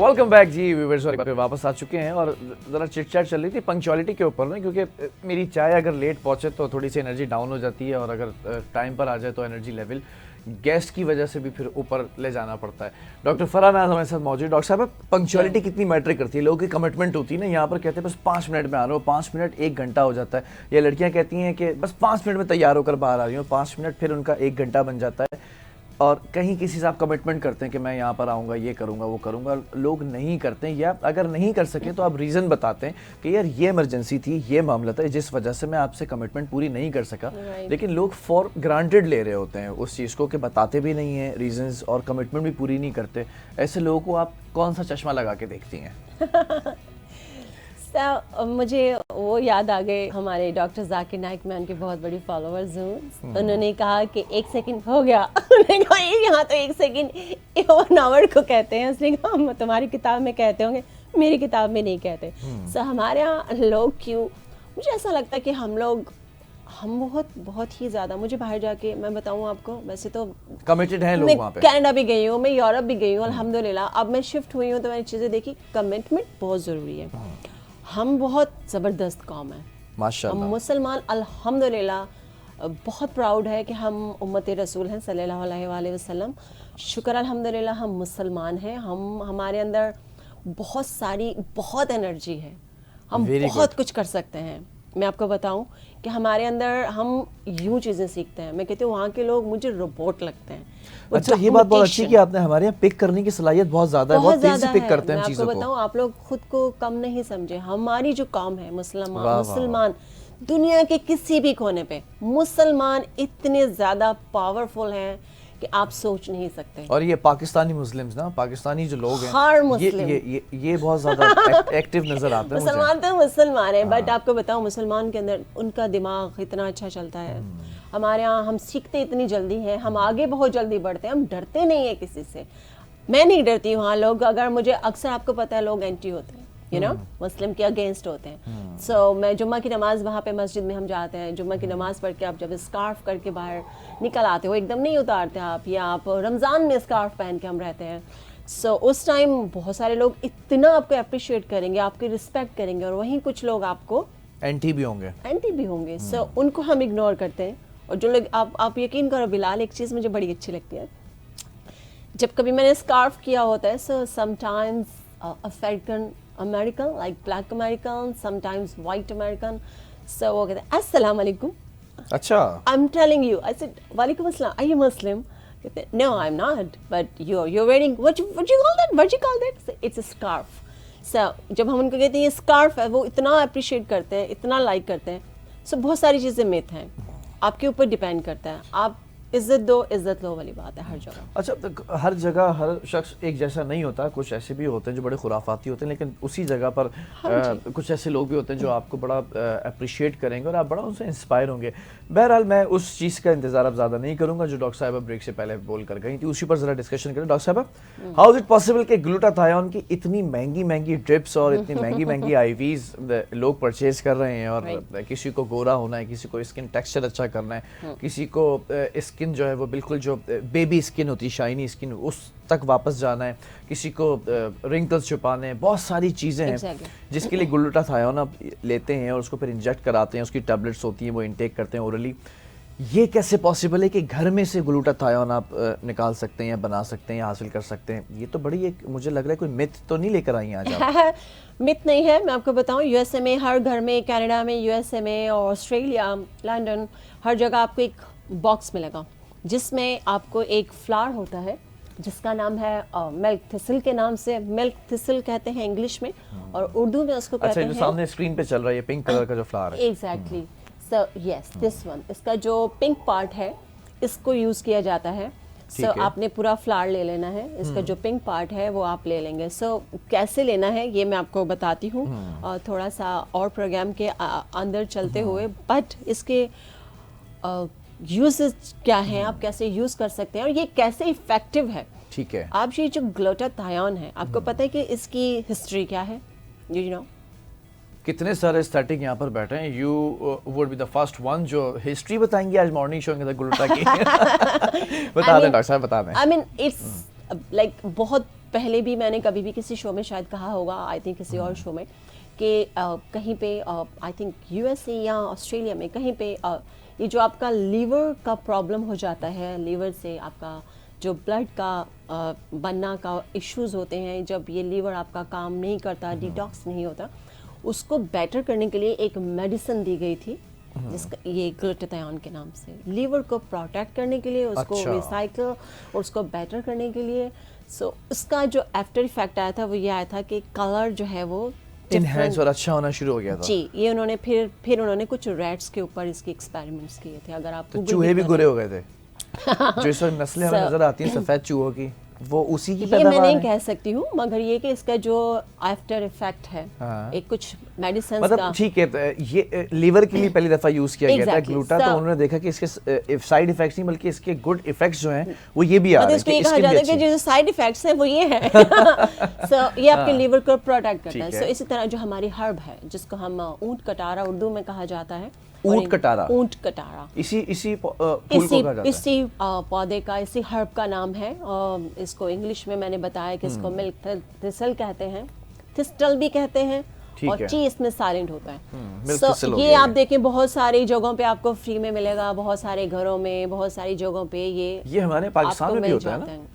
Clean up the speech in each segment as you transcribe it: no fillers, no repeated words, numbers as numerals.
Welcome back जी viewers, और वापस आ चुके हैं और ज़रा चिट चैट चल रही थी पंक्चुअलिटी के ऊपर ना, क्योंकि मेरी चाय अगर लेट पहुंचे तो थोड़ी सी एनर्जी डाउन हो जाती है और अगर टाइम पर आ जाए तो एनर्जी लेवल गेस्ट की वजह से भी फिर ऊपर ले जाना पड़ता है। डॉक्टर फरहान नाज हमारे साथ मौजूद। डॉक्टर साहब, पंक्चुअलिटी कितनी मैटर करती है? लोगों की कमिटमेंट होती है ना, यहाँ पर कहते हैं बस 5 मिनट में आ रहा हूँ, 5 मिनट 1 घंटा हो जाता है। या लड़कियाँ कहती हैं कि बस 5 मिनट में तैयार होकर बाहर आ रही हूँ, 5 मिनट फिर उनका 1 घंटा बन जाता है। और कहीं किसी से आप कमिटमेंट करते हैं कि मैं यहाँ पर आऊँगा, ये करूँगा, वो करूँगा, लोग नहीं करते हैं, या अगर नहीं कर सके तो आप रीज़न बताते हैं कि यार ये इमरजेंसी थी, ये मामला था जिस वजह से मैं आपसे कमिटमेंट पूरी नहीं कर सका। लेकिन लोग फॉर ग्रांटेड ले रहे होते हैं उस चीज़ को, कि बताते भी नहीं हैं रीजंस और कमिटमेंट भी पूरी नहीं करते। ऐसे लोगों को आप कौन सा चश्मा लगा के देखती हैं? मुझे वो याद आ गए, हमारे डॉक्टर जाकिर नाइक, मैं उनके बहुत बड़ी फॉलोअर्स हूँ। उन्होंने कहा कि 1 सेकंड हो गया। उन्होंने कहा यहाँ तो 1 सेकंड 1 आवर को कहते हैं। उसने कहा हम तुम्हारी किताब में कहते होंगे, मेरी किताब में नहीं कहते। हमारे यहाँ लोग क्यों, मुझे ऐसा लगता है कि हम बहुत ही ज़्यादा, मुझे बाहर जाके मैं बताऊँ आपको, वैसे तो कमिटेड हैं लोग वहाँ पे। कनाडा भी गई हूँ, मैं यूरोप भी गई हूँ अल्हम्दुलिल्लाह। अब मैं शिफ्ट हुई हूँ तो मैंने चीज़ें देखी, कमिटमेंट बहुत ज़रूरी है। हम बहुत ज़बरदस्त कौम है माशाअल्लाह। हम मुसलमान अल्हम्दुलिल्लाह बहुत प्राउड है कि हम उम्मत रसूल हैं सल्लल्लाहु अलैहि वसल्लम। शुक्र अल्हम्दुलिल्लाह हम मुसलमान हैं। हमारे अंदर बहुत एनर्जी है, हम बहुत कुछ कर सकते हैं। मैं आपको बताऊं कि हमारे अंदर हम यूं चीज़ें सीखते हैं। मैं कहती हूँ वहाँ के लोग मुझे रोबोट लगते हैं। अच्छा, ये बात बहुत अच्छी कि आपने हमारे यहाँ पिक करने की सलाहियत बहुत ज़्यादा है, बहुत तेज़ी से पिक करते हैं चीज़ों को। मैं आपको बताऊं, आप लोग खुद को कम नहीं समझे। हमारी जो कौम है मुसलमान, दुनिया के किसी भी कोने पे मुसलमान इतने ज़्यादा पावरफुल हैं कि आप सोच नहीं सकते। और ये पाकिस्तानी मुस्लिम्स ना, पाकिस्तानी जो लोग हैं, हर मुस्लिम ये बहुत ज़्यादा एक्टिव नजर आते हैं। मुसलमान तो मुसलमान है, बट आपको बताऊं मुसलमान के अंदर उनका दिमाग इतना अच्छा चलता है। हमारे यहाँ हम सीखते इतनी जल्दी हैं, हम आगे बहुत जल्दी बढ़ते हैं, हम डरते नहीं है किसी से। मैं नहीं डरती। वहाँ लोग, अगर मुझे अक्सर, आपको पता है, लोग एंटी होते हैं, यू नो, मुस्लिम के अगेंस्ट होते हैं। सो मैं जुम्मा की नमाज, वहाँ पे मस्जिद में हम जाते हैं, जुम्मा की नमाज पढ़ के आप जब स्कार्फ करके बाहर निकल आते हो, एकदम नहीं उतारते आप, या आप रमज़ान में स्कार्फ पहन के हम रहते हैं। सो उस टाइम बहुत सारे लोग इतना आपको अप्रिशिएट करेंगे, आपकी रिस्पेक्ट करेंगे, और वहीं कुछ लोग आपको एंटी भी होंगे। सो उनको हम इग्नोर करते हैं। और जो लोग, आप यकीन करो बिलाल, एक चीज़ मुझे बड़ी अच्छी लगती है, जब कभी मैंने स्कार्फ किया होता है, so sometimes American, like black American, sometimes white American. So वो कहते हैं अस्सलाम वालेकुम। अच्छा। I'm telling you, I said वालेकुम अस्सलाम, are you Muslim? कहते हैं no, I'm not, but you're wearing what you call that? What you call that? So, it's a scarf. So जब हम उनको कहते हैं ये स्कार्फ है, वो इतना अप्रिशिएट करते हैं, इतना लाइक करते हैं। So बहुत सारी चीज़ें मिथ हैं, आपके ऊपर डिपेंड करता है। आप इज्जत दो, इज्जत लो वाली बात है हर जगह। अच्छा, तो हर जगह हर शख्स एक जैसा नहीं होता, कुछ ऐसे भी होते हैं जो बड़े खुराफाती होते हैं, लेकिन उसी जगह पर कुछ ऐसे लोग भी होते हैं जो आपको बड़ा अप्रिशिएट करेंगे और आप बड़ा उनसे इंस्पायर होंगे। बहरहाल मैं उस चीज़ का इंतजार अब ज़्यादा नहीं करूँगा जो डॉक्टर साहब ब्रेक से पहले बोल कर गई थी, उसी पर ज़रा डिस्कशन करें। डॉक्टर साहब, हाउ इज़ इट पॉसिबल कि ग्लूटाथायोन की इतनी महंगी ड्रिप्स और इतनी महंगी आईवीज़ लोग परचेज कर रहे हैं, और किसी को गोरा होना है, किसी को स्किन टेक्सचर अच्छा करना है, किसी को स्किन जो है वो बिल्कुल जो बेबी स्किन होती है, शाइनी स्किन, उस तक वापस जाना है, किसी को रिंकल्स छुपाने हैं, बहुत सारी चीज़ें हैं जिसके लिए ग्लूटाथायोन आप लेते हैं और उसको फिर इंजेक्ट कराते हैं, उसकी टैबलेट्स होती हैं, वो इंटेक करते हैं ओरली। ये कैसे पॉसिबल है कि घर में से ग्लूटाथायोन आप निकाल सकते हैं या बना सकते हैं या हासिल कर सकते हैं? ये तो बड़ी एक, मुझे लग रहा है कोई मिथ तो नहीं लेकर आई हैं आज आप? मिथ नहीं है, मैं आपको बताऊं, यूएसए में हर घर में, कनाडा में, यूएसए में, ऑस्ट्रेलिया, लंदन, हर जगह आपको एक बॉक्स मिलेगा जिसमें आपको एक फ्लावर होता है जिसका नाम है मिल्क थिसल के नाम से, मिल्क थिसल कहते हैं इंग्लिश में, और उर्दू में उसको कहते हैं। अच्छा, जो सामने स्क्रीन पे चल रहा है ये पिंक कलर का जो फ्लावर है। Exactly. So yes, this one, इसका जो पिंक पार्ट है इसको यूज़ किया जाता है। सो आपने पूरा फ्लावर ले लेना है, इसका जो पिंक पार्ट है वो आप ले लेंगे। सो कैसे लेना है ये मैं आपको बताती हूँ थोड़ा सा और प्रोग्राम के अंदर चलते हुए, बट इसके यूजेस क्या है, आप कैसे यूज कर सकते हैं और ये कैसे इफेक्टिव है। ठीक है। आप ये जो ग्लूटाथायोन है, आपको पता है कि इसकी हिस्ट्री क्या है? यू नो, कितने सारे एस्थेटिक यहाँ पर बैठे हैं, you would be the first one जो हिस्ट्री बताएंगे आज मॉर्निंग शो के अंदर ग्लूटा की। बता दें डॉक्टर साहब, बता दें। आई मीन इट्स लाइक बहुत पहले भी मैंने कभी भी किसी शो में शायद कहा होगा, आई थिंक किसी और शो में, कि कहीं पे आई थिंक यूएसए या ऑस्ट्रेलिया में कहीं पे ये जो आपका लीवर का प्रॉब्लम हो जाता है, लीवर से आपका जो ब्लड का बनना का इश्यूज होते हैं, जब ये लीवर आपका काम नहीं करता, डिटॉक्स नहीं होता, उसको बेटर करने के लिए एक मेडिसिन दी गई थी जिसका ये ग्लूटाथियोन के नाम से, लीवर को प्रोटेक्ट करने के लिए, उसको अच्छा। रिसाइकल और उसको बेटर करने के लिए। सो उसका जो आफ्टर इफेक्ट आया था वो ये आया था कि कलर जो है वो इनहैंस और अच्छा होना शुरू हो गया था। जी, ये उन्होंने फिर उन्होंने कुछ रैट्स के ऊपर इसके एक्सपेरिमेंट्स किए थे। अगर आप तो Google चूहे भी करें- गोरे हो गए थे जो इस वक्त नस्लें हमें नजर आती हैं सफेद चूहों की, वो उसी की ये मैं पैदावार नहीं है? कह सकती हूँ, मगर ये कि इसका जो आफ्टर इफेक्ट है, हाँ। एक कुछ मेडिसिन का, मतलब ठीक है, तो ये लीवर के लिए पहली दफा यूज किया गया था Exactly. ग्लूटा, तो So- उन्होंने देखा कि इसके साइड इफेक्ट्स नहीं बल्कि इसके गुड इफेक्ट्स जो हैं वो ये भी आ मतलब रहे हैं इसको कि ये कहा इसके भी जाता है कि अच्छे। जो साइड इफेक्ट्स हैं वो ये है। सो ये आपके हाँ। लीवर को प्रोटेक्ट करता है। ठीक है। सो इसी तरह जो हमारी हर्ब है जिसको हम ऊंट कटारा उर्दू में कहा जाता है, ऊंट कटारा? ऊंट कटारा इसी फूल को इसी कहा जाता है? इसी पौधे का, इसी हर्ब का नाम है। इसको इंग्लिश में मैंने बताया कि इसको मिल्क थिसल कहते हैं, थिस्टल भी कहते हैं, ठीक और है। ची इसमें साइलेंट होता है। milk So, thistle हो ये गया आप ये। देखें बहुत सारी जगहों पे आपको फ्री में मिलेगा, बहुत सारे घरों में, बहुत सारी जगहों पे ये हमारे पाकिस्तान आपको में भी मिल होता है जाता ना?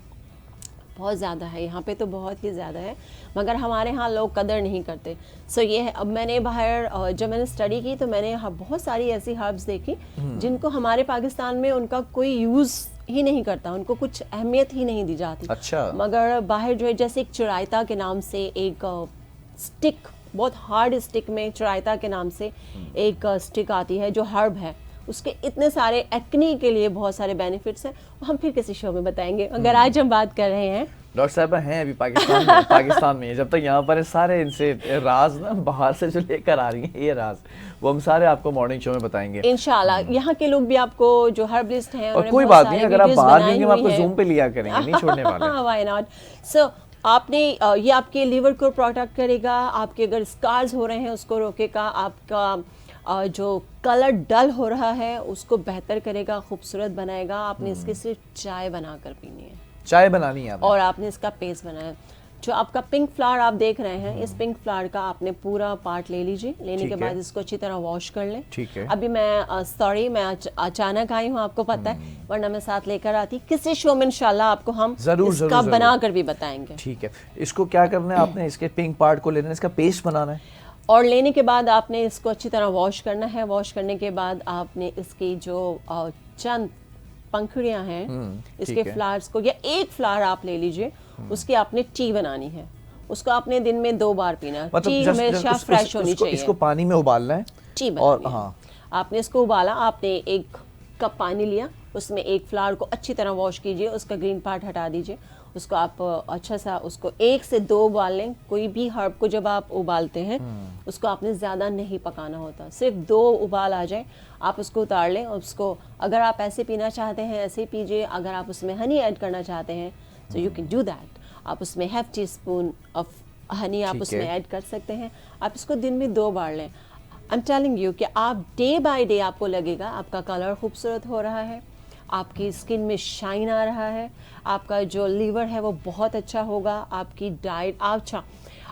बहुत ज़्यादा है यहाँ पे, तो बहुत ही ज़्यादा है, मगर हमारे यहाँ लोग कदर नहीं करते। सो ये है। अब मैंने बाहर जब मैंने स्टडी की तो मैंने बहुत सारी ऐसी हर्ब्स देखी जिनको हमारे पाकिस्तान में उनका कोई यूज़ ही नहीं करता, उनको कुछ अहमियत ही नहीं दी जाती। अच्छा। मगर बाहर जो है, जैसे एक चिरायता के नाम से एक स्टिक, बहुत हार्ड स्टिक में चिरायता के नाम से एक स्टिक आती है जो हर्ब है, उसके इतने सारे एक्ने के लिए बहुत सारे बेनिफिट्स हैं, वो हम फिर किसी शो में बताएंगे। अगर आज हम बात कर रहे हैं, डॉक्टर साहबा हैं अभी पाकिस्तान में जब तक यहाँ पर है, सारे इनसे राज ना बाहर से जो लेकर आ रही हैं ये राज, वो हम सारे आपको मॉर्निंग शो में बताएंगे इंशाल्लाह। यहाँ के लोग भी आपको जो हर्बलिस्ट हैं, और उन्होंने कोई बहुत बात सारे नहीं, अगर आप वीडियोस बाहर बनाई देंगे हम हुई आपको हैं। जूम पे लिया करेंगे, नहीं छोड़ने वाले। Why not. सो आपने ये आपके लीवर को प्रोटेक्ट करेगा, आपके अगर स्कार्स हो रहे हैं उसको रोकेगा, आपका जो कलर डल हो रहा है उसको बेहतर करेगा, खूबसूरत बनाएगा। आपने इसकी सिर्फ चाय बनाकर पीनी है, चाय बनानी है आपने। और आपने इसका पेस्ट बनाना है। जो आपका पिंक फ्लावर आप देख रहे हैं, इस पिंक फ्लावर का आपने पूरा पार्ट ले लीजिए। लेने ठीक के है। बाद इसको अच्छी तरह वॉश कर लें। ठीक है। अभी मैं सॉरी मैं अचानक आई हूँ, आपको पता है, वरना मैं साथ लेकर आती। किसी शो में इंशाल्लाह आपको हम जरूर, इसका जरूर, जरूर। बना कर भी बताएंगे। ठीक है, इसको क्या करना है आपने, इसके पिंक पार्ट को लेना है, इसका पेस्ट बनाना है। और लेने के बाद आपने इसको अच्छी तरह वॉश करना है। वॉश करने के बाद आपने इसकी जो चंद पंखुड़ियां हैं, इसके ठीक है। फ्लावर्स को, या एक फ्लावर आप ले लीजिए, उसकी आपने टी बनानी है। उसको आपने दिन में 2 बार पीना है। टी just- हमेशा उस- फ्रेश होनी उसको- चाहिए। इसको पानी में उबालना है टी और बनानी है। हाँ, आपने इसको उबाला, आपने 1 कप पानी लिया, उसमें एक फ्लावर को अच्छी तरह वॉश कीजिए, उसका ग्रीन पार्ट हटा दीजिए, उसको आप अच्छा सा उसको 1 से 2 उबाल लें। कोई भी हर्ब को जब आप उबालते हैं उसको आपने ज़्यादा नहीं पकाना होता, सिर्फ 2 उबाल आ जाए आप उसको उतार लें। और उसको अगर आप ऐसे पीना चाहते हैं ऐसे पीजिए, अगर आप उसमें हनी ऐड करना चाहते हैं तो यू कैन डू दैट। आप उसमें 1/2 टीस्पून ऑफ हनी आप ठीक उसमें है। ऐड कर सकते हैं। आप इसको दिन में 2 बार लें। आई एम टेलिंग यू कि आप डे बाय डे आपको लगेगा आपका कलर खूबसूरत हो रहा है, आपकी स्किन में शाइन आ रहा है, आपका जो लीवर है वो बहुत अच्छा होगा, आपकी डाइट अच्छा,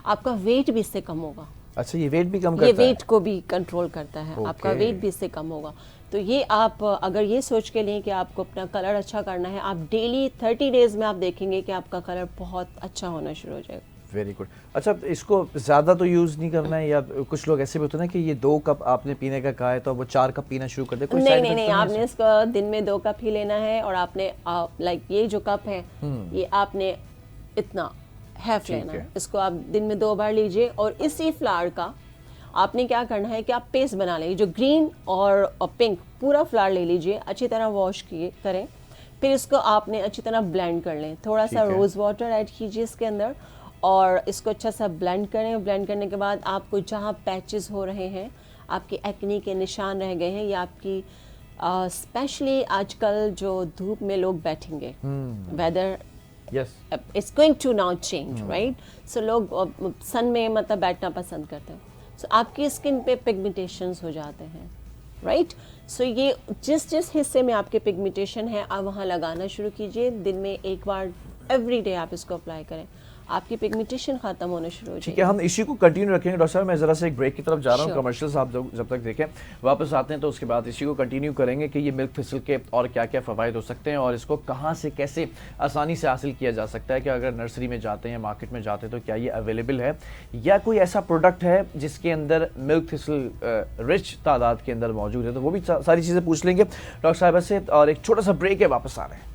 आपका वेट भी इससे कम होगा। अच्छा ये वेट भी कम ये करता है? वेट को भी कंट्रोल करता है, आपका Okay. वेट भी इससे कम होगा। तो ये आप अगर ये सोच के लें कि आपको अपना कलर अच्छा करना है, आप डेली 30 डेज में आप देखेंगे कि आपका कलर बहुत अच्छा होना शुरू हो जाएगा। Very good. अच्छा इसको ज़्यादा तो यूज़ नहीं करना है, या कुछ लोग ऐसे भी होते हैं ना कि ये 2 कप आपने पीने का कहा है तो वो 4 कप पीना शुरू कर दे, कोई नहीं side नहीं effect नहीं, तो है आपने इसको दिन में 2 कप ही लेना है। और आपने लाइक ये जो कप है ये आपने इतना हैफ ठीक लेना है। है। इसको आप दिन में 2 बार लीजिए। और इसी फ्लावर का आपने क्या करना है कि आप पेस्ट बना लेंगे, जो ग्रीन और पिंक पूरा फ्लावर ले लीजिए, अच्छी तरह वॉश किए करें, फिर इसको आपने अच्छी तरह ब्लेंड कर लें। थोड़ा सा ठीक है। रोज़ वाटर ऐड कीजिए इसके अंदर और इसको अच्छा सा ब्लेंड करें। ब्लेंड करने के बाद आपको जहाँ पैचेस हो रहे हैं, आपके एक्ने के निशान रह गए हैं, या आपकी स्पेशली आजकल जो धूप में लोग बैठेंगे, weather yes it's going to now change right, so लोग सन में मतलब बैठना पसंद करते हैं। सो आपकी स्किन पे पिगमेंटेशंस हो जाते हैं राइट। सो ये जिस जिस हिस्से में आपके पिगमेंटेशन है आप वहाँ लगाना शुरू कीजिए। दिन में 1 बार एवरी डे आप इसको अप्लाई करें। आपकी पिगमेंटेशन खत्म होना शुरू हो ठीक है, जाएगी। हम इश्यू को कंटिन्यू रखेंगे डॉक्टर साहब। मैं ज़रा से एक ब्रेक की तरफ जा रहा हूँ, Sure. कमर्शियल्स आप जब तक देखें, वापस आते हैं तो उसके बाद इश्यू को कंटिन्यू करेंगे कि ये मिल्क थिसल के और क्या क्या फ़वाइद हो सकते हैं और इसको कहाँ से कैसे आसानी से हासिल किया जा सकता है, कि अगर नर्सरी में जाते हैं, मार्केट में जाते हैं तो क्या ये अवेलेबल है या कोई ऐसा प्रोडक्ट है जिसके अंदर मिल्क थिसल रिच तादाद के अंदर मौजूद है। तो वो भी सारी चीज़ें पूछ लेंगे डॉक्टर साहब से, और एक छोटा सा ब्रेक है, वापस आ रहे हैं।